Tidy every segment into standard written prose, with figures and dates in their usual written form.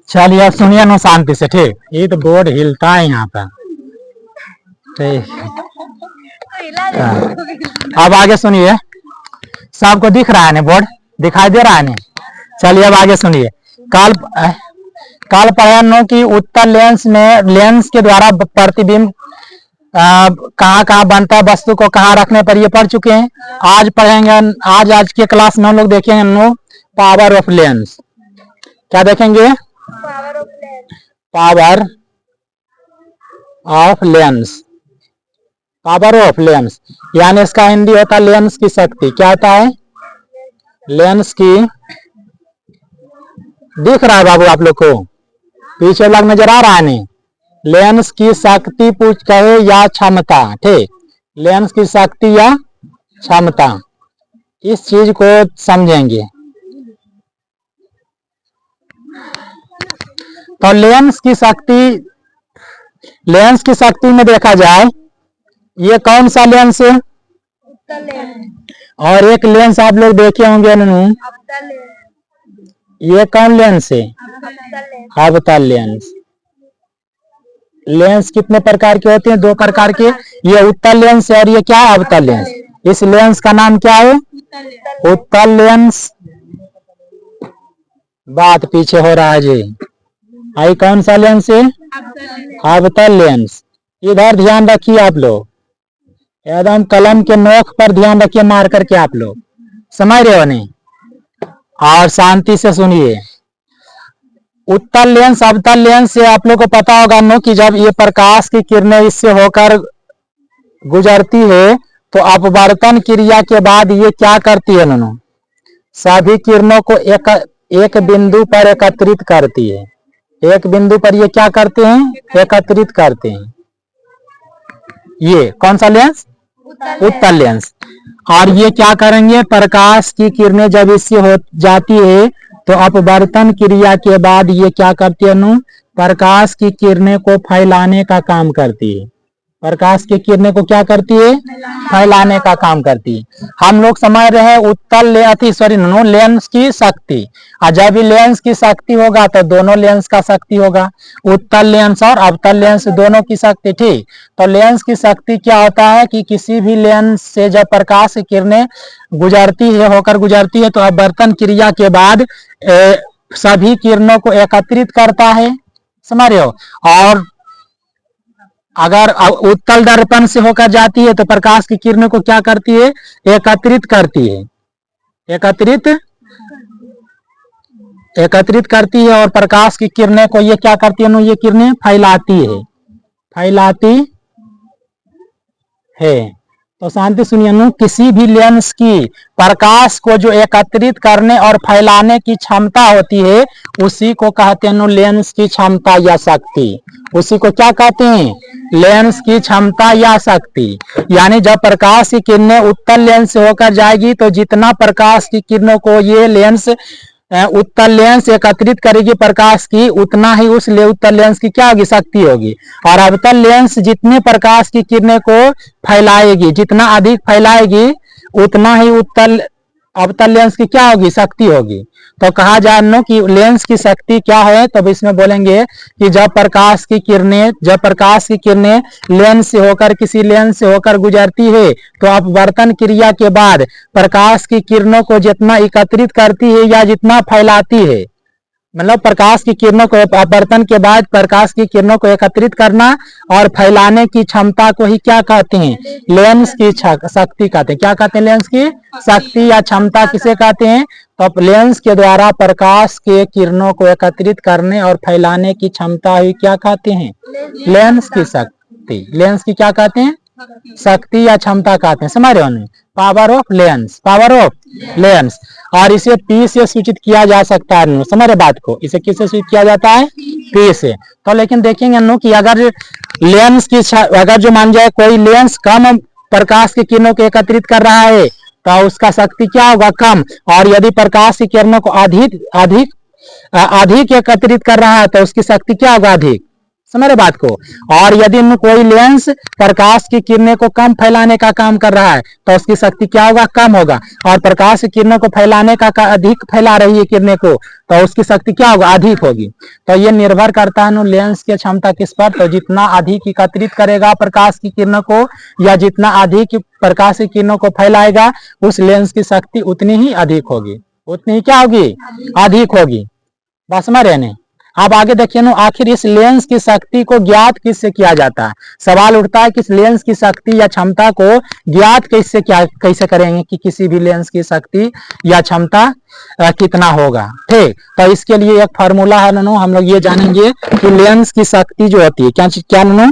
चलिए अब सुनिए नो शांति से, ठीक। ये तो बोर्ड हिलता है यहाँ पर, ठीक। अब आगे सुनिए, सबको दिख रहा है ना, बोर्ड दिखाई दे रहा है ना। चलिए अब आगे सुनिए। कल पढ़े नो कि उत्तल लेंस में लेंस के द्वारा प्रतिबिंब कहाँ कहाँ बनता है, वस्तु को कहाँ रखने पर, ये पढ़ चुके हैं। आज पढ़ेंगे, आज के क्लास में हम लोग देखेंगे नो पावर ऑफ लेंस। क्या देखेंगे? Power of lens. Power of lens यानी इसका हिंदी होता है लेंस की शक्ति। क्या होता है? लेंस की, दिख रहा है बाबू आप लोग को? पीछे लग नजर आ रहा है नहीं? लेंस की शक्ति पूछ कहे या क्षमता, ठीक। लेंस की शक्ति या क्षमता, इस चीज को समझेंगे। तो लेंस की शक्ति में देखा जाए, ये कौन सा लेंस है? और एक लेंस आप लोग देखे होंगे ननू, ये कौन लेंस है? अवतल लेंस। लेंस कितने प्रकार के होते हैं? 2 प्रकार के। ये उत्तल लेंस है और ये क्या है? अवतल लेंस। इस लेंस का नाम क्या है? उत्तल लेंस। बात पीछे हो रहा है जी। आई कौन सा लेंस है? अवतल लेंस। इधर ध्यान रखिए आप लोग, एकदम कलम के नोक पर ध्यान रखिए, मार करके आप लोग समझ रहे हो नहीं? और शांति से सुनिए। उत्तल लेंस अवतल लेंस से आप लोग को पता होगा नो कि जब ये प्रकाश की किरणें इससे होकर गुजरती है तो अपवर्तन क्रिया के बाद ये क्या करती है नो? सभी किरणों को एक बिंदु पर एकत्रित करती है। एक बिंदु पर ये क्या करते हैं? एकत्रित करते हैं। ये कौन सा लेंस? उत्तल लेंस। और ये क्या करेंगे? प्रकाश की किरणें जब इससे हो जाती है तो अपवर्तन क्रिया के बाद ये क्या करती है नु? प्रकाश की किरणें को फैलाने का काम करती है। प्रकाश की किरणें को क्या करती है? फैलाने का काम करती है। हम लोग समझ रहे हैं उत्तल लेंस की शक्ति। और जब भी लेंस की शक्ति होगा तो दोनों लेंस का शक्ति होगा, उत्तल लेंस और अवतल लेंस दोनों की शक्ति, ठीक। तो लेंस की शक्ति क्या होता है कि किसी भी लेंस से जब प्रकाश की किरणें होकर गुजरती है तो अपवर्तन क्रिया के बाद सभी किरणों को एकत्रित करता है, समझ रहे हो। और अगर उत्तल दर्पण से होकर जाती है तो प्रकाश की किरणों को क्या करती है? एकत्रित करती है। एकत्रित करती है और प्रकाश की किरणें को ये क्या करती है? ये किरणें फैलाती है। तो शांति सुनिए, किसी भी लेंस की प्रकाश को जो एकत्रित करने और फैलाने की क्षमता होती है उसी को कहते हैं लेंस की क्षमता या शक्ति। उसी को क्या कहते हैं? लेंस की क्षमता या शक्ति। यानी जब प्रकाश की किरणें उत्तल लेंस से होकर जाएगी तो जितना प्रकाश की किरणों को ये लेंस उत्तल लेंस एकत्रित करेगी प्रकाश की, उतना ही उस उत्तल लेंस की क्या होगी? शक्ति होगी। और अवतल लेंस जितने प्रकाश की किरणें को फैलाएगी, जितना अधिक फैलाएगी उतना ही अवतल लेंस की क्या होगी? शक्ति होगी। तो कहा जाए कि लेंस की शक्ति क्या है, तब इसमें बोलेंगे कि जब प्रकाश की किरणें लेंस से होकर किसी लेंस से होकर गुजरती है तो अपवर्तन क्रिया के बाद प्रकाश की किरणों को जितना एकत्रित करती है या जितना फैलाती है, मतलब प्रकाश की किरणों को अपवर्तन के बाद प्रकाश की किरणों को एकत्रित करना और फैलाने की क्षमता को ही क्या कहते हैं? लेंस की शक्ति कहते हैं। क्या कहते हैं? लेंस की शक्ति या क्षमता किसे कहते हैं? तो लेंस के द्वारा प्रकाश के किरणों को एकत्रित करने और फैलाने की क्षमता ही क्या कहते हैं? लेंस की शक्ति। लेंस की क्या कहते हैं? शक्ति या क्षमता कहते हैं। समझ रहे हो? Power of lens. और इसे P से सूचित किया जा सकता है। समझ रहे बात को? इसे किससे सूचित किया जाता है? P से। तो लेकिन देखेंगे कि अगर लेंस की अगर जो मान जाए कोई लेंस कम प्रकाश की किरणों को एकत्रित कर रहा है तो उसका शक्ति क्या होगा? कम। और यदि प्रकाश की किरणों को अधिक एकत्रित कर रहा है तो उसकी शक्ति क्या होगा? अधिक। समझ रहे बात को। और यदि कोई लेंस प्रकाश की किरणें को कम फैलाने का काम कर रहा है तो उसकी शक्ति क्या होगा, कम होगा। और प्रकाश की किरणों को फैलाने का अधिक फैला रही है किरणें को तो उसकी शक्ति क्या होगा, अधिक होगी। तो ये निर्भर करता है लेंस की क्षमता किस पर, तो जितना अधिक एकत्रित करेगा प्रकाश की किरणों को या जितना अधिक प्रकाश की किरणों को फैलाएगा उस लेंस की शक्ति उतनी ही अधिक होगी, उतनी ही क्या होगी, अधिक होगी। बस समझ रहे हैं। अब आगे देखिए ना, आखिर इस लेंस की शक्ति को ज्ञात किससे किया जाता है। सवाल उठता है कि इस लेंस की शक्ति या क्षमता को ज्ञात कैसे करेंगे कि किसी भी लेंस की शक्ति या क्षमता कितना होगा। ठीक, तो इसके लिए एक फार्मूला है ननो, हम लोग ये जानेंगे कि लेंस की शक्ति जो होती है क्या ननो,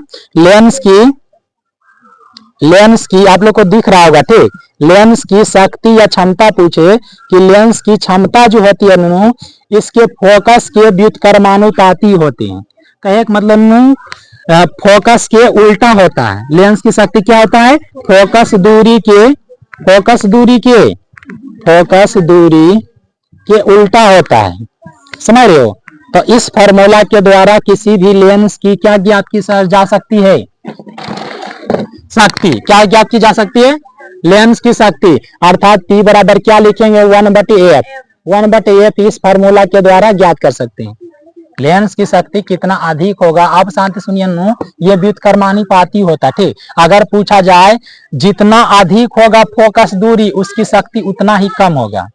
लेंस की आप लोग को दिख रहा होगा। ठीक, लेंस की शक्ति या क्षमता पूछे कि लेंस की क्षमता जो होती है ननो इसके फोकस के व्युत्क्रमानुपाती होती है। कहे मतलब फोकस के उल्टा होता है। लेंस की शक्ति क्या होता है, फोकस दूरी के उल्टा होता है, समझ रहे हो। तो इस फार्मूला के द्वारा किसी भी लेंस की क्या ज्ञात की जा सकती है, शक्ति क्या ज्ञात की जा सकती है, लेंस की शक्ति। अर्थात T बराबर क्या लिखेंगे, 1/f, 1/f इस फार्मूला के द्वारा ज्ञात कर सकते हैं। लेंस की शक्ति कितना अधिक होगा, आप शांति सुनिए नो, ये व्युत्क्रमानुपाती होता है। ठीक, अगर पूछा जाए जितना अधिक होगा फोकस दूरी उसकी शक्ति उतना ही कम होगा।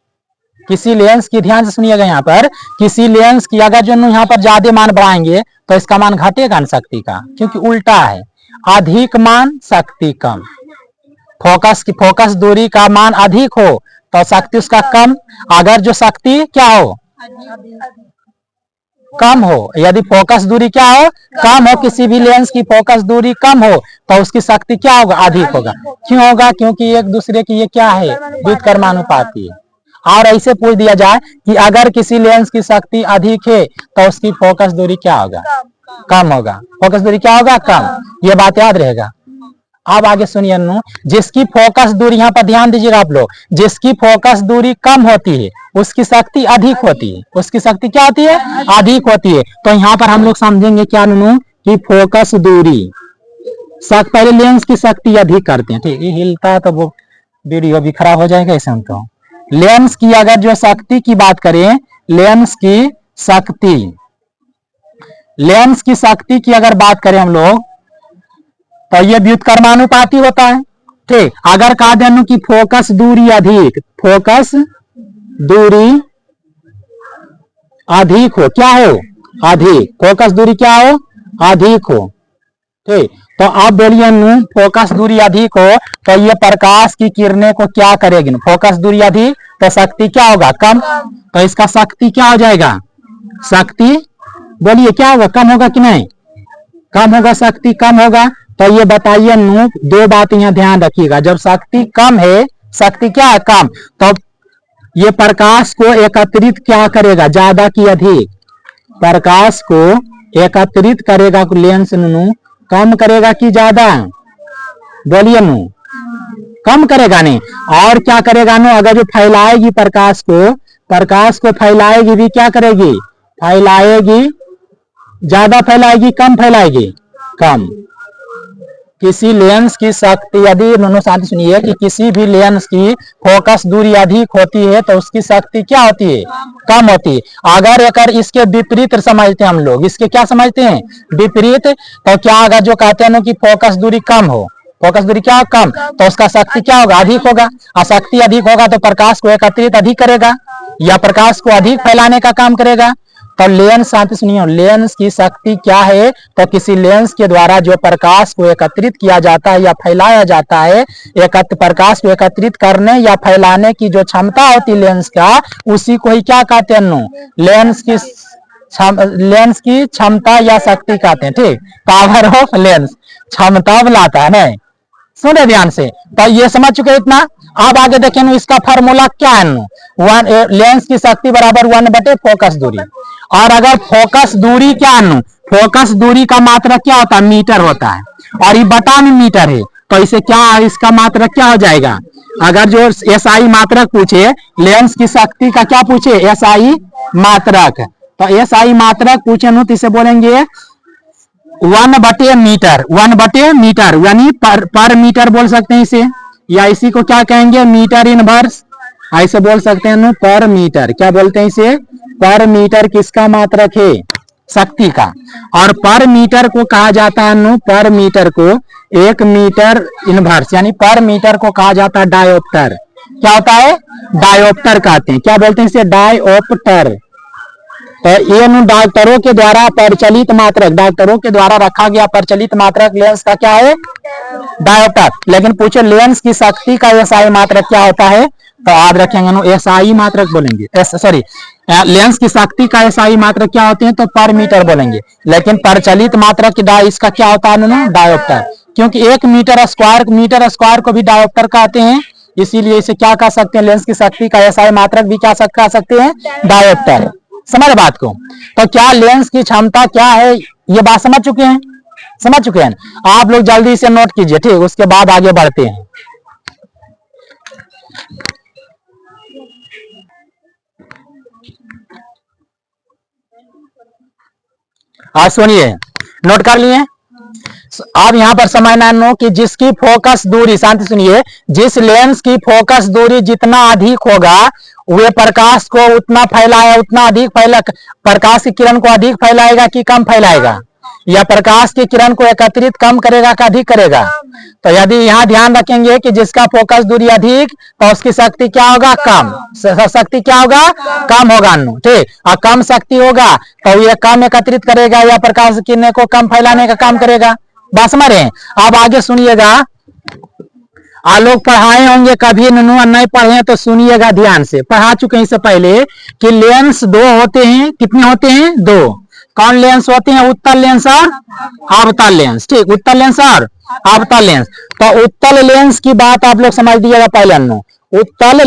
किसी लेंस की, ध्यान से सुनिएगा यहाँ पर, किसी लेंस की अगर जो यहाँ पर ज्यादा मान बढ़ाएंगे तो इसका मान घटेगा न शक्ति का, क्योंकि उल्टा है, अधिक मान शक्ति कम। फोकस दूरी का मान अधिक हो तो शक्ति उसका कम, अगर जो शक्ति क्या हो, कम हो, यदि फोकस दूरी क्या हो, कम हो, किसी भी लेंस की फोकस दूरी कम हो तो उसकी शक्ति क्या होगा, अधिक होगा। क्यों होगा, क्योंकि एक दूसरे की ये क्या है, व्युत्क्रमानुपाती है। और ऐसे पूछ दिया जाए कि अगर किसी लेंस की शक्ति अधिक है तो उसकी फोकस दूरी क्या होगा, कम होगा। फोकस दूरी क्या होगा, कम। ये बात याद रहेगा। अब आगे सुनिए नो, जिसकी फोकस दूरी, यहाँ पर ध्यान दीजिएगा आप लोग, जिसकी फोकस दूरी कम होती है उसकी शक्ति अधिक होती है, उसकी शक्ति क्या होती है, अधिक होती है। तो यहाँ पर हम लोग समझेंगे क्या नो कि फोकस दूरी, पहले लेंस की शक्ति अधिक करते हैं। ठीक, ये हिलता है तो वो वीडियो भी खराब हो जाएगा ऐसे। हम तो लेंस की अगर जो शक्ति की बात करें, लेंस की शक्ति की अगर बात करें हम लोग तो ये व्युत्क्रमानुपाती होता है। ठीक, अगर कहा दें कि फोकस दूरी अधिक, फोकस दूरी अधिक हो, क्या हो, अधिक, फोकस दूरी क्या हो, अधिक हो। ठीक, तो आप बोलिए नु फोकस दूरी अधिक हो तो ये प्रकाश की किरणें को क्या करेगी, फोकस दूरी अधिक तो शक्ति क्या होगा, कम। तो इसका शक्ति क्या हो जाएगा, शक्ति बोलिए क्या होगा, कम होगा कि नहीं, कम होगा, शक्ति कम होगा। तो ये बताइए नु, दो बात यहाँ ध्यान रखिएगा, जब शक्ति कम है, शक्ति क्या है, कम, तो ये प्रकाश को एकत्रित क्या करेगा, ज्यादा की अधिक, प्रकाश को एकत्रित करेगा लेंस नु, कम करेगा कि ज्यादा, बोलिए नु, कम करेगा नहीं। और क्या करेगा नु, अगर जो फैलाएगी प्रकाश को फैलाएगी भी क्या करेगी, फैलाएगी, ज्यादा फैलाएगी, कम फैलाएगी, कम। किसी लेंस की शक्ति, यदि दोनों शांति सुनिए, कि किसी भी लेंस की फोकस दूरी अधिक होती है तो उसकी शक्ति क्या होती है, कम होती है। अगर इसके विपरीत समझते हैं हम लोग, इसके क्या समझते हैं, विपरीत, तो क्या अगर जो कहते हैं कि फोकस दूरी कम हो, फोकस दूरी क्या हो, कम, तो उसका शक्ति क्या होगा, अधिक होगा। और शक्ति अधिक होगा तो प्रकाश को एकत्रित अधिक करेगा या प्रकाश को अधिक फैलाने का काम करेगा। तो लेंस, शांति सुनिए, लेंस की शक्ति क्या है, तो किसी लेंस के द्वारा जो प्रकाश को एकत्रित किया जाता है या फैलाया जाता है, प्रकाश को एकत्रित करने या फैलाने की जो क्षमता होती है लेंस का, उसी को ही क्या कहते हैं, लेंस की क्षमता या शक्ति कहते हैं। ठीक, पावर ऑफ लेंस, क्षमता बुलाता है। नहीं, सुने ध्यान से, तो ये समझ चुके इतना। अब आगे देखें इसका फार्मूला क्या है, लेंस की शक्ति बराबर 1/f फोकस दूरी। और अगर फोकस दूरी क्या है, फोकस दूरी का मात्रक क्या होता है, मीटर होता है, और ये बटा में मीटर है, तो इसे क्या, इसका मात्रक क्या हो जाएगा। अगर जो SI मात्रक पूछे, लेंस की शक्ति का क्या पूछे, SI मात्रक, तो SI मात्रक पूछे तो इसे बोलेंगे 1/मीटर, 1/मीटर यानी पर मीटर बोल सकते हैं इसे, या इसी को क्या कहेंगे मीटर इनवर्स, ऐसे बोल सकते हैं पर मीटर। क्या बोलते हैं इसे? पर मीटर किसका मात्रक है? शक्ति का। और पर मीटर को कहा जाता है पर मीटर को 1 मीटर इनवर्स, यानी पर मीटर को कहा जाता है डायोप्टर। क्या होता है? डायोप्टर कहते हैं। क्या बोलते हैं इसे? डायोप्टर। तो ये डॉक्टरों के द्वारा प्रचलित मात्रक, डॉक्टरों के द्वारा रखा गया प्रचलित मात्रक लेंस का क्या है? डायोप्टर। लेकिन पूछे लेंस की शक्ति का एसआई मात्रक क्या होता है? तो याद रखेंगे एसआई मात्रक बोलेंगे, सॉरी लेंस की शक्ति का एसआई मात्रक क्या होते हैं? तो पर मीटर बोलेंगे। लेकिन प्रचलित मात्रक इसका क्या होता है? डायोप्टर। क्योंकि 1 मीटर स्क्वायर को भी डायोप्टर कहते हैं, इसीलिए इसे क्या कह सकते हैं? लेंस की शक्ति का एसआई मात्रक भी क्या कह सकते हैं? डायोप्टर। समझ बात को? तो क्या लेंस की क्षमता क्या है, ये बात समझ चुके हैं? समझ चुके हैं आप लोग? जल्दी से नोट कीजिए, ठीक, उसके बाद आगे बढ़ते हैं। आज सुनिए, नोट कर लिए? अब यहां पर समझना नो कि जिसकी फोकस दूरी, शांति सुनिए, जिस लेंस की फोकस दूरी जितना अधिक होगा वे प्रकाश को उतना फैलाए, उतना अधिक प्रकाश की किरण को अधिक फैलाएगा कि कम फैलाएगा? या प्रकाश की किरण को एकत्रित कम करेगा कि अधिक करेगा? तो यदि यहाँ ध्यान रखेंगे कि जिसका फोकस दूरी अधिक, तो उसकी शक्ति क्या होगा? कम। शक्ति क्या होगा? कम होगा। ठीक, और कम शक्ति होगा तो ये कम एकत्रित करेगा या प्रकाश की किरण को कम फैलाने का काम करेगा। बात समझ रहे हैं? अब आगे सुनिएगा, आप लोग पढ़ाए होंगे कभी, नहीं पढ़े तो सुनिएगा ध्यान से। पढ़ा चुके हैं इससे पहले कि लेंस 2 होते हैं। कितने होते हैं? 2। कौन लेंस होते हैं? उत्तल लेंस और अवतल लेंस। ठीक, उत्तल लेंस और अवतल लेंस। तो उत्तल लेंस की बात आप लोग समझ लीजिएगा पहले। उत्तल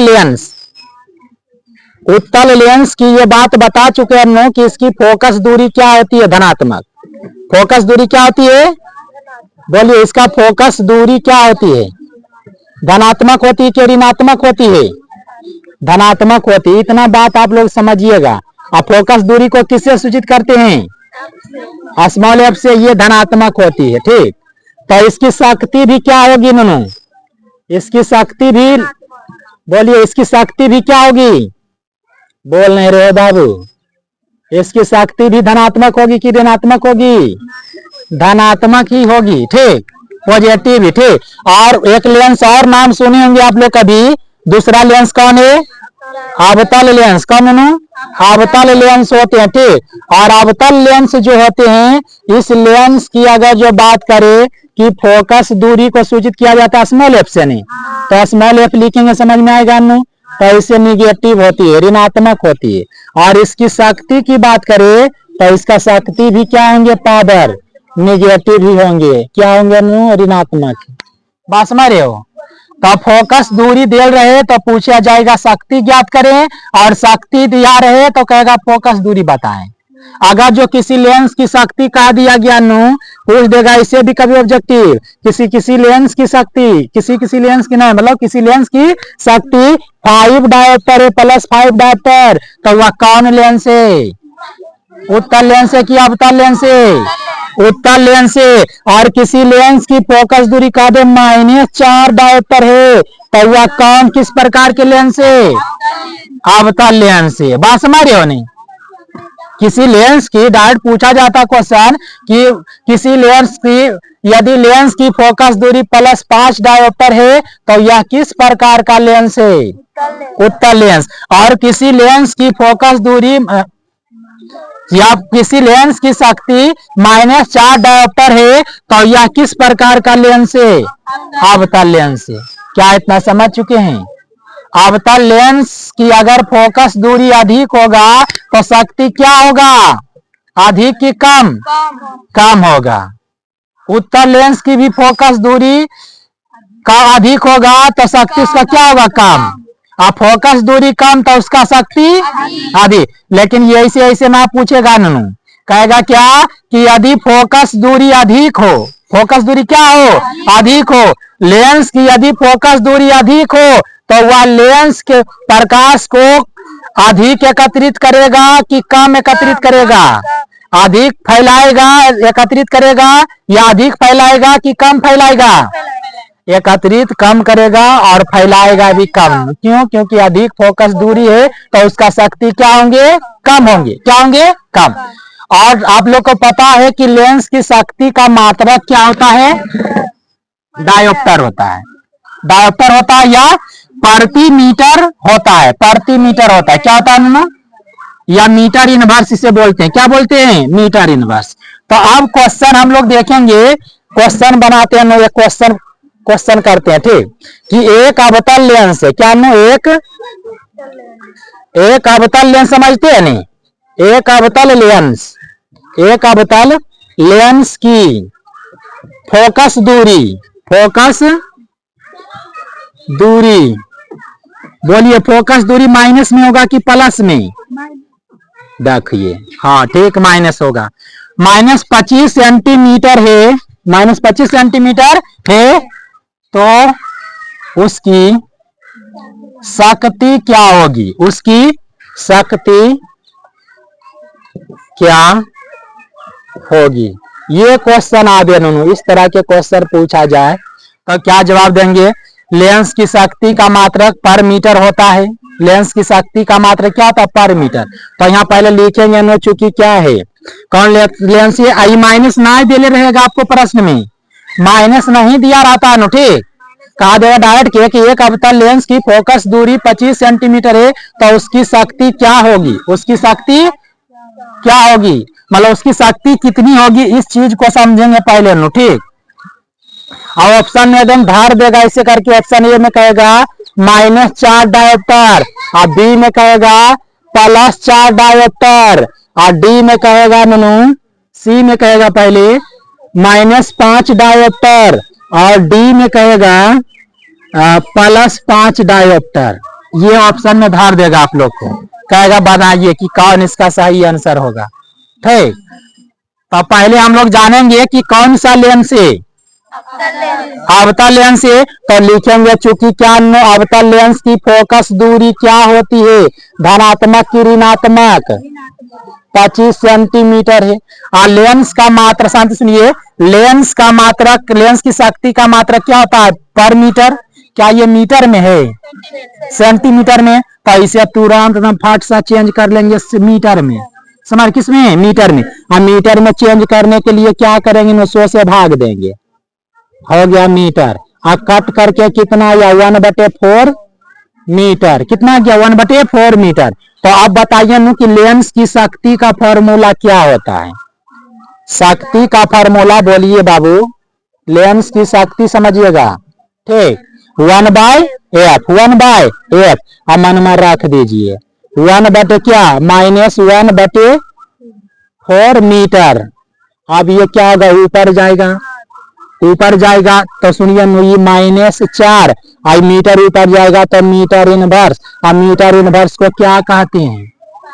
लेंस की ये बात बता चुके हैं कि इसकी फोकस दूरी क्या होती है? धनात्मक। फोकस दूरी क्या होती है? बोलिए, इसका फोकस दूरी क्या होती है? धनात्मक होती है कि ऋणात्मक होती है? धनात्मक होती है। इतना बात आप लोग समझिएगा। अब फोकस दूरी को किससे सूचित करते हैं? स्मॉल एफ से। ये धनात्मक होती है। ठीक, तो इसकी शक्ति भी क्या होगी? इसकी शक्ति भी, बोलिए, इसकी शक्ति भी क्या होगी? बोल नहीं रहे बाबू। इसकी शक्ति भी धनात्मक होगी कि ऋणात्मक होगी? धनात्मक ही होगी। ठीक, पॉजिटिव ही। ठीक, और एक लेंस और नाम सुने होंगे आप लोग कभी, दूसरा लेंस कौन है? अवतल लेंस। कौन? अवतल लेंस होते हैं। ठीक, और अवतल लेंस जो होते हैं, इस लेंस की अगर जो बात करें कि फोकस दूरी को सूचित किया जाता है स्मॉल एफ से, नहीं तो स्मॉल एफ लिखेंगे, समझ में आएगा? तो इससे निगेटिव होती है, ऋणात्मक होती है। और इसकी शक्ति की बात करें तो इसका शक्ति भी क्या होंगे? पावर निगेटिव ही होंगे। क्या होंगे? ऋणात्मक। बात समझ रहे हो? तो फोकस दूरी दे रहे तो पूछा जाएगा शक्ति ज्ञात करें, और शक्ति दिया रहे तो कहेगा फोकस दूरी बताएं। अगर जो किसी लेंस की शक्ति कहा दिया गया पूछ देगा इससे भी कभी ऑब्जेक्टिव। किसी लेंस की शक्ति, किसी लेंस की नहीं, मतलब किसी लेंस की शक्ति 5 डायोप्टर है +5 डायोप्टर, तो वह कौन लेंस है? उत्तल लेंस है कि अवतल लेंस है? उत्तल लेंस है। और किसी लेंस की फोकस दूरी का दे -4 डायोप्टर है, तो वह कौन, किस प्रकार के लेंस है? अवतल लेंस है। बात समझ रहे हो? नहीं, किसी लेंस की डायरेक्ट पूछा जाता क्वेश्चन कि किसी लेंस की, यदि लेंस की फोकस दूरी +5 डायोप्टर है तो यह किस प्रकार का लेंस है? उत्तल लेंस। और किसी लेंस की फोकस दूरी या किसी लेंस की शक्ति -4 डायोप्टर है तो यह किस प्रकार का लेंस है? अवतल लेंस है। क्या इतना समझ चुके हैं? अवतल लेंस की अगर फोकस दूरी अधिक होगा तो शक्ति क्या होगा? अधिक की कम? कम होगा। उत्तल लेंस की भी फोकस दूरी का अधिक होगा तो शक्ति उसका क्या होगा? कम। और फोकस दूरी कम तो उसका शक्ति अधिक। लेकिन ये ऐसे ना पूछेगा, कहेगा क्या कि यदि फोकस दूरी अधिक हो, फोकस दूरी क्या हो? अधिक हो। लेंस की यदि फोकस दूरी अधिक हो तो वह लेंस के प्रकाश को अधिक एकत्रित करेगा कि कम एकत्रित करेगा? अधिक फैलाएगा, एकत्रित करेगा, या अधिक फैलाएगा कि कम फैलाएगा? एकत्रित कम करेगा और फैलाएगा भी कम। क्यों? क्योंकि अधिक फोकस दूरी है तो उसका शक्ति क्या होंगे? कम होंगे। क्या होंगे? कम। और आप लोग को पता है कि लेंस की शक्ति का मात्रक क्या होता है? डायोप्टर होता है। डायोप्टर होता है या प्रति मीटर होता है। प्रति मीटर होता है। क्या होता है ना? या मीटर इनवर्स इसे बोलते हैं। क्या बोलते हैं? Metre inverse. तो अब क्वेश्चन हम लोग देखेंगे, क्वेश्चन बनाते हैं, एक क्वेश्चन करते हैं, ठीक, कि एक अवतल लेंस है। क्या नो? एक अवतल लेंस समझते हैं नहीं? एक अवतल लेंस की फोकस दूरी बोलिए, फोकस दूरी माइनस में होगा कि प्लस में? देखिए, हाँ ठीक, माइनस होगा। -25 सेंटीमीटर है, -25 सेंटीमीटर है, तो उसकी शक्ति क्या होगी? उसकी शक्ति क्या होगी? ये क्वेश्चन आ गया नोनू, इस तरह के क्वेश्चन पूछा जाए तो क्या जवाब देंगे? लेंस की शक्ति का मात्रक पर मीटर होता है। लेंस की शक्ति का मात्रक क्या होता है? पर मीटर। तो यहाँ पहले लिखेंगे नो, चूंकि क्या है, कौन लेंस? ये आई माइनस ना दिले रहेगा आपको प्रश्न में, माइनस नहीं दिया रहता है नो, ठीक। कहा देगा डायरेक्ट के कि एक अवतल लेंस की फोकस दूरी 25 सेंटीमीटर है तो उसकी शक्ति क्या होगी? उसकी शक्ति क्या होगी, मतलब उसकी शक्ति कितनी होगी, इस चीज को समझेंगे पहले नो, ठीक। और ऑप्शन में एकदम धार देगा ऐसे करके। ऑप्शन ए में कहेगा -4 डायोप्टर, और बी में कहेगा +4 डायोप्टर, और डी में कहेगा ननू, सी में कहेगा पहले -5 डायोप्टर, और डी में कहेगा +5 डायोप्टर। ये ऑप्शन में धार देगा आप लोग को, कहेगा बताइए कि कौन इसका सही आंसर होगा, ठीक। तो पहले हम लोग जानेंगे कि कौन सा लेंस है? अवतल लेंस है। तो लिखेंगे, चूंकि क्या अवतल लेंस की फोकस दूरी क्या होती है? धनात्मक की ऋणात्मक? 25 सेंटीमीटर है। और लेंस का मात्रक, शांति सुनिए, लेंस का मात्रक, लेंस की शक्ति का मात्रक क्या होता है? पर मीटर। क्या ये मीटर में है? सेंटीमीटर में। तो इसे तुरंत फट सा चेंज कर लेंगे मीटर में। समझ? किसमें? मीटर में। और मीटर में चेंज करने के लिए क्या करेंगे? 100 से भाग देंगे, हो गया मीटर। और कट करके कितना आया? 1/4 मीटर। कितना गया? 1/4 मीटर। तो अब बताइए नु कि लेंस की शक्ति का फॉर्मूला क्या होता है? शक्ति का फॉर्मूला बोलिए बाबू, लेंस की शक्ति समझिएगा, ठीक। 1/f, 1/f। अब मन में रख दीजिए, 1/, क्या? -1/4 मीटर। अब ये क्या होगा? ऊपर जाएगा, ऊपर जाएगा तो सुनिए, -4, आई मीटर ऊपर जाएगा तो मीटर इनवर्स। और मीटर इनवर्स को क्या कहते हैं?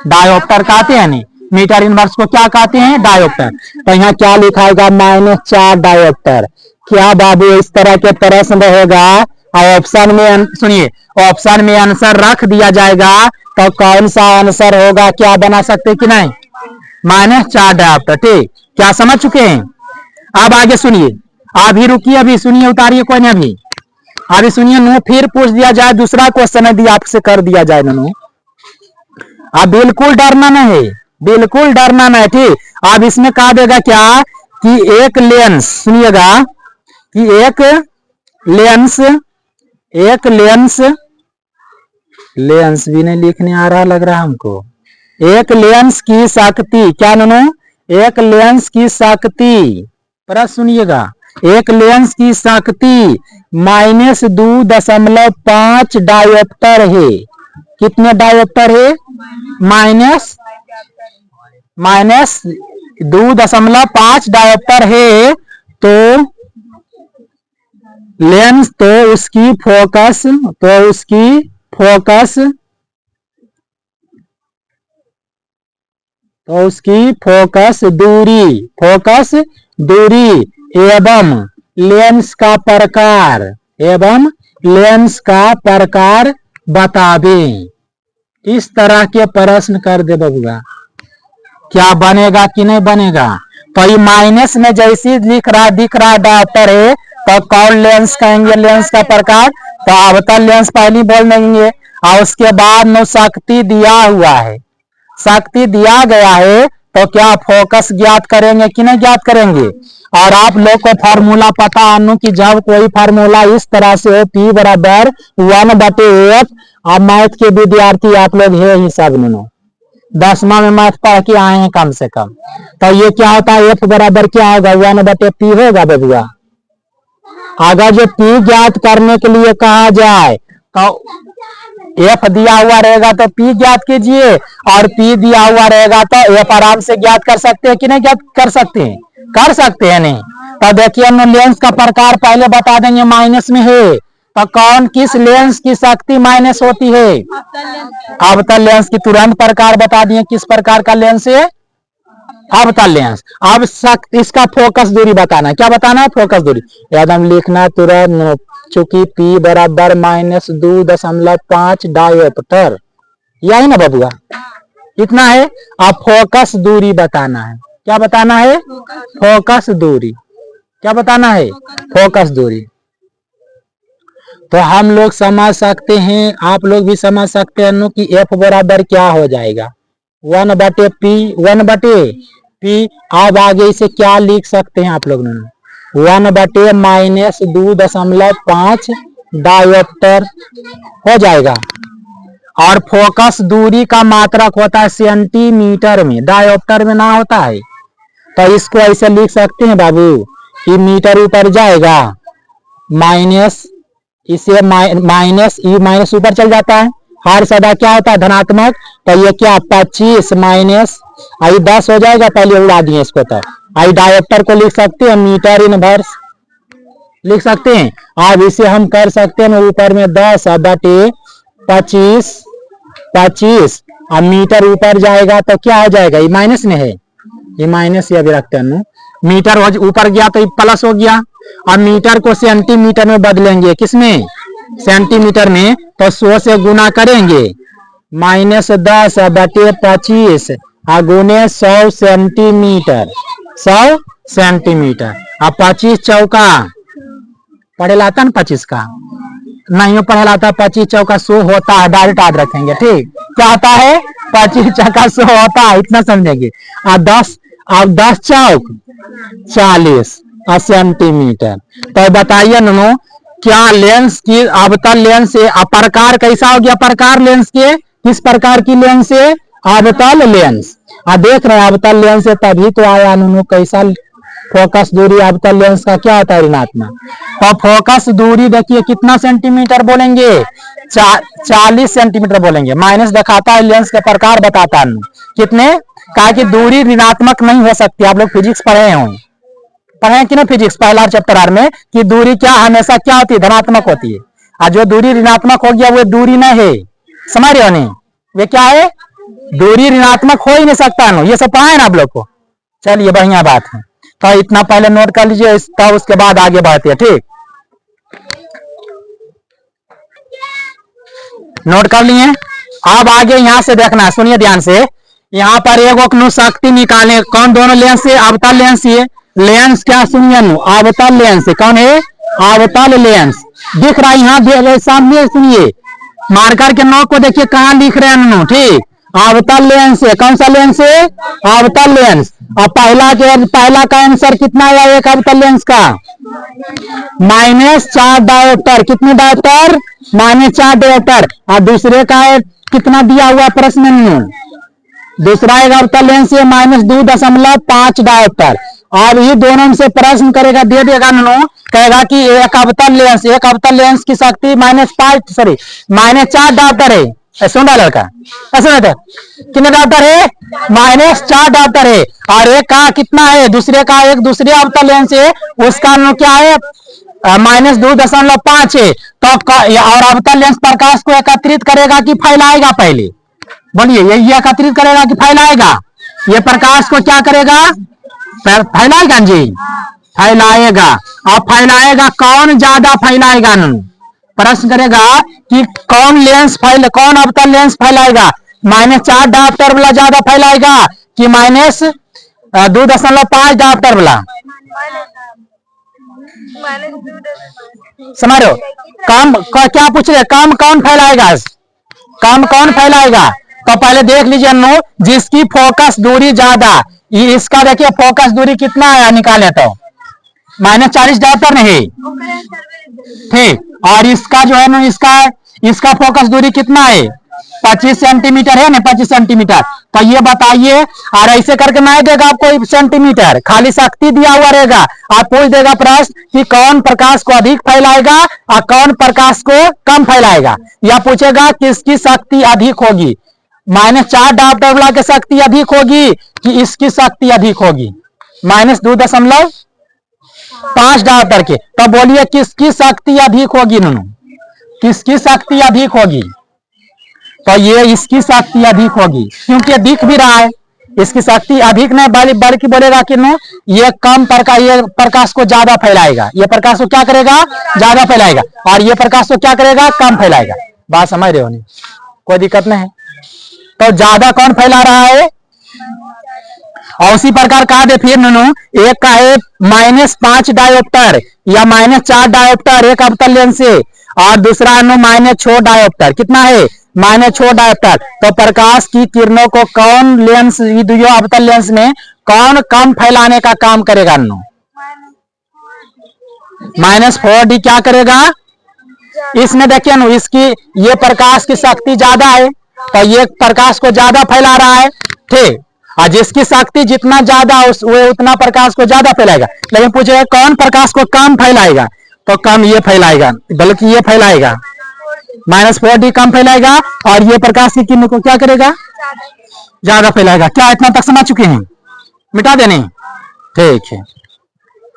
डायोप्टर कहते हैं। नहीं, मीटर इनवर्स को क्या कहते हैं? डायोप्टर। तो यहाँ क्या लिखाएगा? -4 डायोप्टर। क्या बाबू इस तरह के प्रश्न रहेगा और ऑप्शन में सुनिए, ऑप्शन में आंसर रख दिया जाएगा तो कौन सा आंसर होगा? क्या बना सकते कि नहीं? -4 डायोप्टर, ठीक। क्या समझ चुके हैं? अब आगे सुनिए, अभी रुकिए, अभी सुनिए, उतारिए कोई नहीं, अभी सुनिए नो, फिर पूछ दिया जाए, दूसरा क्वेश्चन यदि आपसे कर दिया जाए नो, अब बिल्कुल डरना नहीं है, बिल्कुल डरना नहीं, ठीक। अब इसमें कहा देगा क्या कि एक लेंस, सुनिएगा, कि एक लेंस भी नहीं लिखने आ रहा लग रहा हमको। एक लेंस की शक्ति क्या नो? एक लेंस की शक्ति, पर सुनिएगा, एक लेंस की शक्ति -2.5 डायोप्टर है। कितने डायोप्टर है? -2.5 डायोप्टर है। तो लेंस, तो उसकी फोकस दूरी एवं लेंस का प्रकार बतावे। इस तरह के प्रश्न कर दे बबुआ, क्या बनेगा कि नहीं बनेगा? तो ये माइनस में जैसी दिख रहा डायप्टर है, तो कौन लेंस कहेंगे? लेंस का प्रकार तो अवतल लेंस पहली बोल देंगे। और उसके बाद में शक्ति दिया हुआ है, शक्ति दिया गया है, तो क्या फोकस ज्ञात करेंगे कि नहीं ज्ञात करेंगे? और आप लोग को फार्मूला पता है कि जब कोई फार्मूला इस तरह से P बराबर 1/8, अब मैथ के विद्यार्थी आप लोग है ही सब नो 10वां में मैथ पढ़ के आए हैं कम से कम, तो ये क्या होता है? F बराबर क्या होगा? 1/P होगा बबुआ। अगर जो P ज्ञात करने के लिए कहा जाए तो F दिया हुआ रहेगा तो P ज्ञात कीजिए, और P दिया हुआ रहेगा तो F आराम से ज्ञात कर सकते हैं कि नहीं ज्ञात कर सकते हैं? कर सकते हैं नहीं? तो देखिए हम लेंस का प्रकार पहले बता देंगे, माइनस में है तो कौन किस लेंस की शक्ति माइनस होती है? अवतल लेंस की तुरंत प्रकार बता दिए, किस प्रकार का लेंस है? अवतल लेंस। अब इसका फोकस दूरी बताना है। क्या बताना है? फोकस दूरी एकदम लिखना तुरंत, चूंकि P बराबर -2.5 डायोप्टर, यही ना बबुआ, इतना है। अब फोकस दूरी बताना है। क्या बताना है? फोकस दूरी। क्या बताना है? फोकस दूरी। तो हम लोग समझ सकते हैं, आप लोग भी समझ सकते हैं कि F बराबर क्या हो जाएगा? 1/P, 1/P। अब आगे इसे क्या लिख सकते हैं आप लोग? 1/-2.5 डायोप्टर हो जाएगा। और फोकस दूरी का मात्रक होता है सेंटीमीटर में, डायोप्टर में ना होता है। तो इसको ऐसे लिख सकते हैं बाबू कि मीटर ऊपर जाएगा, माइनस इसे माइनस ई माइनस ऊपर चल जाता है, हर सदा क्या होता है? धनात्मक। तो ये क्या 25 माइनस आई 10 हो जाएगा, पहले उड़ा दिए इसको। तो आई डायोप्टर को लिख सकते हैं मीटर इनवर्स, लिख सकते हैं। अब इसे हम कर सकते हैं ऊपर में 10/25, 25 अब मीटर ऊपर जाएगा तो क्या हो जाएगा? ये माइनस में है, ये माइनस ये भी रखते हैं। मीटर ऊपर गया तो प्लस हो गया। अब मीटर को सेंटीमीटर में बदलेंगे, किसमें? सेंटीमीटर में। तो 100 से गुना करेंगे, -10/25 गुने 100 सेंटीमीटर, 100 सेंटीमीटर। अब 25 चौका पढ़े लाता ना, 25 का नहीं पढ़े लाता, 25 चौका 100 होता है, डायरेक्ट याद रखेंगे। ठीक, क्या होता है? 25 चौका 100 होता है, इतना समझेंगे। अब 10 चौक 40 सेंटीमीटर। तो बताइए नो, क्या लेंस की अवतल लेंस से प्रकार कैसा हो गया? प्रकार लेंस के किस प्रकार की लेंस से? अवतल लेंस। देख रहे हैं अवतल लेंस से तभी तो आया नो कैसा फोकस दूरी अवतल लेंस का क्या होता है? ऋणात्मक। तो फोकस दूरी देखिए कितना सेंटीमीटर बोलेंगे? 40 सेंटीमीटर बोलेंगे। माइनस दिखाता है लेंस के प्रकार बताता है कितने, कहा कि दूरी ऋणात्मक नहीं हो सकती। आप लोग फिजिक्स पढ़े होंगे, पढ़े कि ना फिजिक्स पहला चैप्टर आर में, कि दूरी क्या हमेशा क्या होती है? धनात्मक होती है। और जो दूरी ऋणात्मक हो गया वो दूरी नहीं है, समझ रहे हो नहीं? वे क्या है? दूरी ऋणात्मक हो ही नहीं सकता नो, ये सब पढ़ा है ना आप लोग को। चलिए बढ़िया बात है, तो इतना पहले नोट कर लीजिए, तब उसके बाद आगे बढ़ते हैं। ठीक, नोट कर लिए। अब आगे यहां से देखना, सुनिए ध्यान से। यहाँ पर एक शक्ति निकाले, कौन? दोनों लेंस से अवतल लेंस ये लेंस क्या? सुनिए नु, अवतल लेंस कौन है? अवतल लेंस दिख रहा है यहाँ सामने। सुनिए मार्कर के नोक को देखिए कहाँ लिख रहे हैं। ठीक, अवतल लेंस है। कौन सा लेंस है? अवतल लेंस। अब पहला का आंसर कितना आया एक अवतल लेंस का? -4 डायोप्टर। कितने डायोप्टर? -4 डायोप्टर। और दूसरे का कितना दिया हुआ प्रश्न में? दूसरा एक अवतल लेंस है -2.5 डायोप्टर। अब ये दोनों से प्रश्न करेगा, दे देगा नो, कहेगा कि एक अवतल लेंस की शक्ति -4 डायोप्टर है। सुन रहा लड़का? ऐसे कितने डायोप्टर है? -4 डायोप्टर है। और एक का कितना है? दूसरे का एक दूसरे अवतल लेंस है, उसका क्या है? -2.5 है। तो और अवतल लेंस प्रकाश को एकत्रित करेगा कि फैलाएगा? पहले बोलिए, ये एकत्रित करेगा कि फैलाएगा? ये प्रकाश को क्या करेगा? फैलाएगा जी, फैलाएगा। अब फैलाएगा, कौन ज्यादा फैलाएगा? प्रश्न करेगा कि कौन अवतल लेंस फैलाएगा? -4 डायोप्टर वाला ज्यादा फैलाएगा कि माइनस 2.5 डायप्टर वाला, समझ रहे हो? कम क्या पूछ रहे, कम कौन फैलाएगा, कम कौन फैलाएगा? तो पहले देख लीजिए नो, जिसकी फोकस दूरी ज्यादा, इसका देखिए फोकस दूरी कितना है निकाले तो -40 डायप्टर नहीं, ठीक। और इसका जो है ना, इसका फोकस दूरी कितना है, 25 सेंटीमीटर है ना, 25 सेंटीमीटर। तो ये बताइए, और ऐसे करके नहीं देगा आपको सेंटीमीटर, खाली शक्ति दिया हुआ रहेगा। आप पूछ देगा प्रश्न कि कौन प्रकाश को अधिक फैलाएगा और कौन प्रकाश को कम फैलाएगा, या पूछेगा किसकी शक्ति अधिक होगी, -4 डायप्टर वाला की शक्ति अधिक होगी कि इसकी शक्ति अधिक होगी, -2.5 डायप्टर के। तो बोलिए किसकी शक्ति अधिक होगी, नूनू किसकी शक्ति अधिक होगी? तो ये इसकी शक्ति अधिक होगी, क्योंकि दिख भी रहा है, इसकी शक्ति अधिक नहीं बल्कि बोलेगा कि नो ये कम प्रकाश, ये प्रकाश को ज्यादा फैलाएगा, ये प्रकाश को क्या करेगा, ज्यादा फैलाएगा, और ये प्रकाश को क्या करेगा, कम फैलाएगा। बात समझ रहे हो नहीं, कोई दिक्कत नहीं है। तो ज्यादा कौन फैला रहा है, और उसी प्रकार कहा दे फिर नूनू, एक का है -5 डायोप्टर या -4 डायोप्टर एक अवतल लेंस से, और दूसरा नो -6 डायोप्टर, कितना है, -6 डायोप्टर। तो प्रकाश की किरणों को कौन लेंस, ये अवतल लेंस में कौन कम फैलाने का काम करेगा, नो -4D क्या करेगा, इसमें देखिए नो, इसकी ये प्रकाश की शक्ति ज्यादा है, तो ये प्रकाश को ज्यादा फैला रहा है, ठीक। और जिसकी शक्ति जितना ज्यादा वो उतना प्रकाश को ज्यादा फैलाएगा। लेकिन पूछेगा कौन प्रकाश को कम फैलाएगा, तो कम ये फैलाएगा, बल्कि ये फैलाएगा, -4D कम फैलाएगा, और ये प्रकाश की किरणों को क्या करेगा, ज्यादा फैलाएगा। क्या इतना तक समझ चुके हैं, मिटा देने, ठीक है।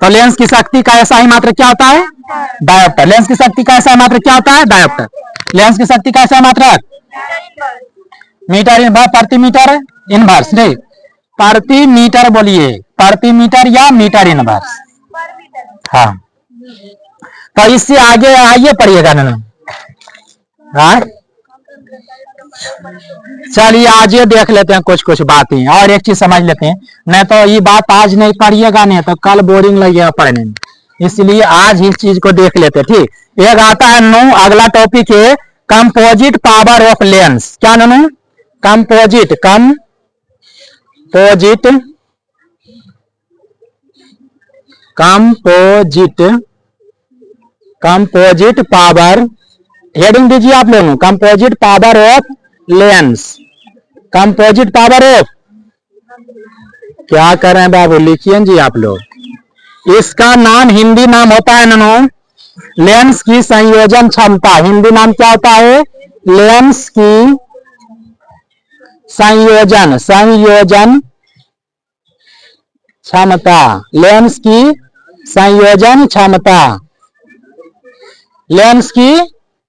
तो लेंस की शक्ति का ऐसा ही मात्रक क्या होता है, डायोप्टर। लेंस की शक्ति का ऐसा मात्रक क्या होता है, डायोप्टर। लेंस की शक्ति का ऐसा मात्रक मीटर इनवर्स, प्रति मीटर इनवर्स नहीं, प्रति मीटर बोलिए, प्रति मीटर या मीटर इनवर्स, हाँ। तो इससे आगे आइए पढ़िएगा ना, हाँ चलिए आज ये देख लेते हैं कुछ कुछ बातें, और एक चीज समझ लेते हैं, नहीं तो ये बात आज नहीं पढ़िएगा नहीं तो कल बोरिंग लगेगा पढ़ने में, इसलिए आज इस चीज को देख लेते हैं, ठीक। एक आता है नो, अगला टॉपिक है कंपोजिट पावर ऑफ लेंस। क्या no, composite composite power, heading दीजिए आप लोगों, composite power of lens. Composite power of, क्या कर रहे हैं बाबू, लिखिए जी आप लोग। इसका नाम, हिंदी नाम होता है ननो, लेंस की संयोजन क्षमता। हिंदी नाम क्या होता है, लेंस की संयोजन क्षमता, लेंस की संयोजन क्षमता, लेंस की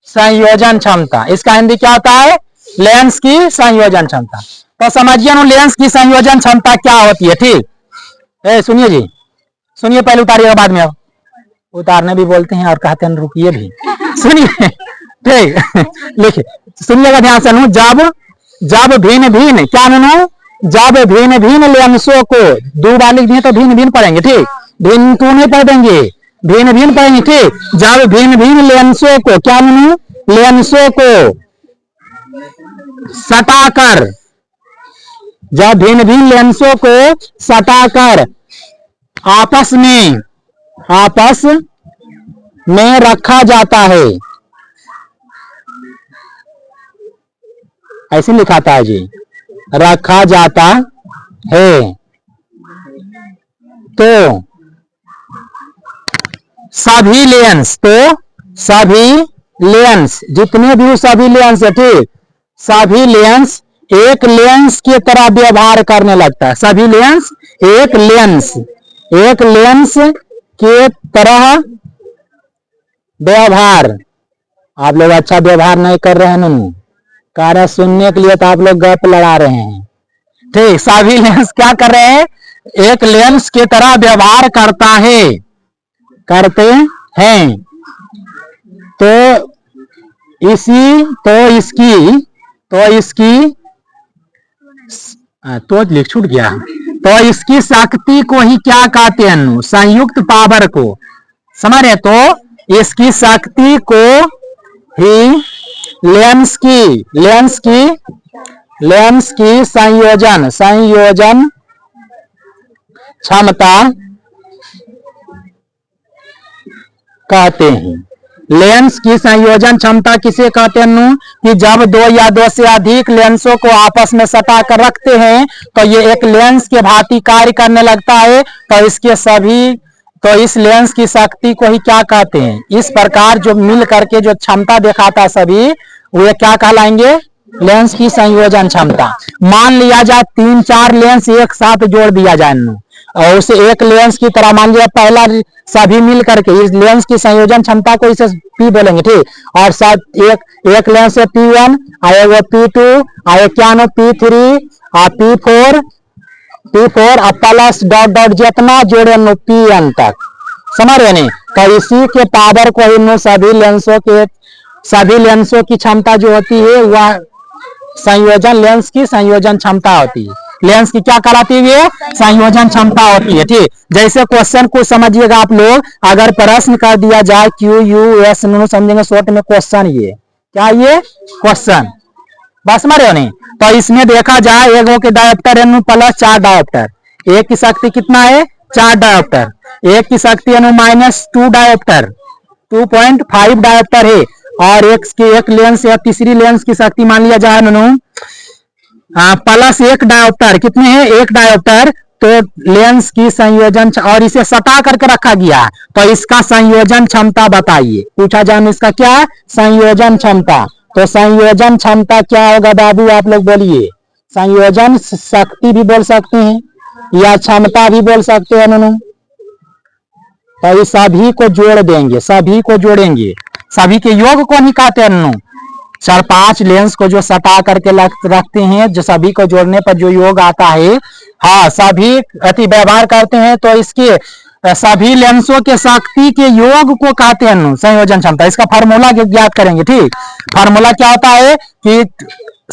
संयोजन क्षमता। इसका हिंदी क्या होता है, लेंस की संयोजन क्षमता। तो समझिए ना, लेंस की संयोजन क्षमता क्या होती है, ठीक। सुनिए जी, सुनिए, पहले उतारिएगा, बाद में उतारने भी बोलते हैं और कहते हैं रुकिए भी, सुनिए, ठीक। लिखिए, सुनिएगा ध्यान से। जब भिन्न भिन्न, क्या नो, जब भिन्न भिन्न लेंसों को, दो बार लिख दिए तो भिन्न भिन्न पढ़ेंगे, ठीक। भिन्न तो नहीं पढ़ देंगे, भिन्न भिन्न पढ़ेंगे, ठीक। जब भिन्न भिन्न लेंसों को, क्या नो, लेंसों को सटाकर, जब भिन्न भिन्न लेंसों को सटाकर आपस में रखा जाता है, ऐसे लिखा था जी, रखा जाता है, तो सभी लेंस जितने भी सभी लेंस है, ठीक, सभी लेंस एक लेंस की तरह व्यवहार करने लगता है। सभी लेंस एक लेंस के तरह व्यवहार, आप लोग अच्छा व्यवहार नहीं कर रहे हैं ननू, कार्य सुनने के लिए तो आप लोग गप लड़ा रहे हैं, ठीक। सभी लेंस क्या कर रहे हैं, एक लेंस की तरह व्यवहार करते हैं। तो इसकी तो लिख छूट गया। तो इसकी शक्ति को ही क्या कहते हैं, संयुक्त पावर को, समझ रहे। तो इसकी शक्ति को ही लेंस की संयोजन क्षमता कहते हैं। लेंस की संयोजन क्षमता किसे कहते हैं कि जब दो या दो से अधिक लेंसों को आपस में सटा कर रखते हैं तो ये एक लेंस के भांति कार्य करने लगता है। तो इस लेंस की शक्ति को ही क्या कहते हैं। इस प्रकार जो मिल करके जो क्षमता दिखाता सभी, वो क्या कहलाएंगे, लेंस की संयोजन क्षमता। मान लिया जाए 3-4 लेंस एक साथ जोड़ दिया जाए और उसे एक लेंस की तरह मान लिया, पहला सभी मिल करके इस लेंस की संयोजन क्षमता को इसे P बोलेंगे, ठीक। और साथ एक लेंस से P1 आएगा, P2 आए, क्या नो P3 और P4 और प्लस डॉट डॉट जितना जोड़े नो Pn तक, समझ रहे नहीं। तो इसी के पावर को ही सभी लेंसों की क्षमता जो होती है वह लेंस की संयोजन क्षमता होती है। लेंस की क्या कहलाती है, संयोजन क्षमता होती है, ठीक। जैसे क्वेश्चन को समझिएगा आप लोग, अगर प्रश्न कर दिया जाए QUS समझेंगे शॉर्ट में क्वेश्चन, ये क्या, ये क्वेश्चन, बस समझ रहे हो नहीं। तो इसमें देखा जाए एक के डायोप्टर है प्लस 4 डायोप्टर, एक की शक्ति कितना है 4 डायोप्टर, एक की शक्ति है -2 डायोप्टर, 2.5 डायोप्टर है, और एक लेंस या तीसरी लेंस की शक्ति मान लिया जाए प्लस 1 डायोप्टर, कितने हैं 1 डायोप्टर। तो लेंस की संयोजन, और इसे सटा करके रखा गया, तो इसका संयोजन क्षमता बताइए, पूछा जाए इसका क्या, संयोजन क्षमता। तो संयोजन क्षमता क्या होगा बाबू, आप लोग बोलिए। संयोजन शक्ति भी बोल सकते हैं या क्षमता भी बोल सकते हैं। तो इस सभी को जोड़ देंगे, सभी को जोड़ेंगे, सभी के योग को नहीं कहते हैं। 4-5 लेंस को जो सटा करके रखते हैं, जो सभी को जोड़ने पर जो योग आता है, हाँ सभी अति व्यवहार करते हैं, तो इसके सभी लेंसों के शक्ति के योग को कहते हैं संयोजन क्षमता। इसका फार्मूला ज्ञात करेंगे, ठीक। फार्मूला क्या होता है कि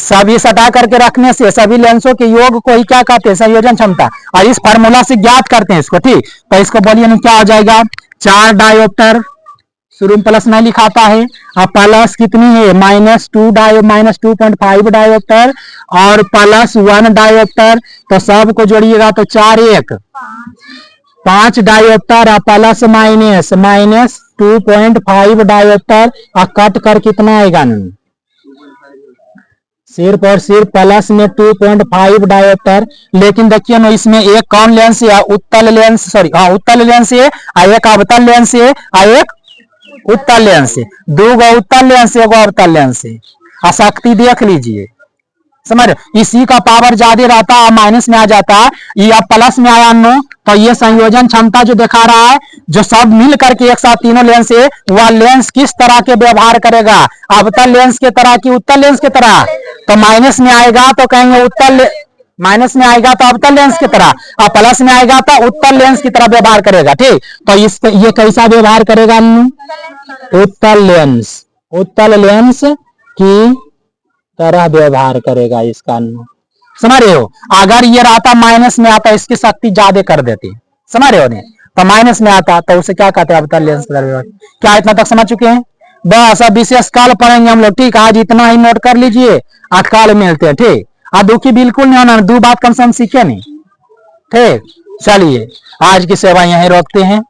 सभी सटा करके रखने से सभी लेंसों के योग को ही क्या कहते हैं, संयोजन क्षमता, और इस फार्मूला से ज्ञात करते हैं इसको, ठीक। तो इसको बोलिए ना, क्या हो जाएगा, 4 डायोप्टर, शुरू में प्लस नहीं लिखाता है, और प्लस कितनी है -2.5 डायोप्टर और प्लस 1 डायोप्टर, तो सबको जोड़िएगा तो 4 5 डायोप्टर और प्लस -2.5 डायोप्टर, और कट कर कितना आएगा, सिर्फ और सिर्फ प्लस में 2.5 डायोप्टर। लेकिन देखिए ना, इसमें एक कौन लेंस है, उत्तल लेंस, सॉरी हाँ उत्तल लेंस है, एक अवतल लेंस है, एक उत्तल लेंस है, 2 उत्तल लेंस, 1 अवतल लेंस है। शक्ति देख लीजिए, समझ। इसी का पावर ज्यादा रहता है, माइनस में आ जाता है, या प्लस में आया नो, तो ये संयोजन क्षमता जो दिखा रहा है, जो सब मिल करके एक साथ तीनों लेंस है, वह लेंस किस तरह के व्यवहार करेगा, अवतल लेंस के तरह की उत्तल लेंस के तरह। तो माइनस में आएगा तो कहेंगे उत्तल, माइनस में आएगा तो अवतल लेंस की तरह, और प्लस में आएगा तो उत्तल लेंस की तरह व्यवहार करेगा, ठीक। तो ये कैसा व्यवहार करेगा, उत्तल लेंस की तरह व्यवहार करेगा इसका, समझ रहे हो। अगर ये रहता माइनस में आता, इसकी शक्ति ज्यादा कर देती, समझ रहे हो नहीं, तो माइनस में आता तो उसे क्या कहते हैं, अवतल लेंस की तरह व्यवहार। क्या इतना तक समझ चुके हैं, बस अब विशेष काल पढ़ेंगे हम लोग, ठीक। आज इतना ही नोट कर लीजिए, आज काल मिलते हैं, ठीक। दुखी बिल्कुल नहीं होना, 2 बात कम से हम सीखे नहीं, ठीक। चलिए आज की सेवा यहीं रोकते हैं।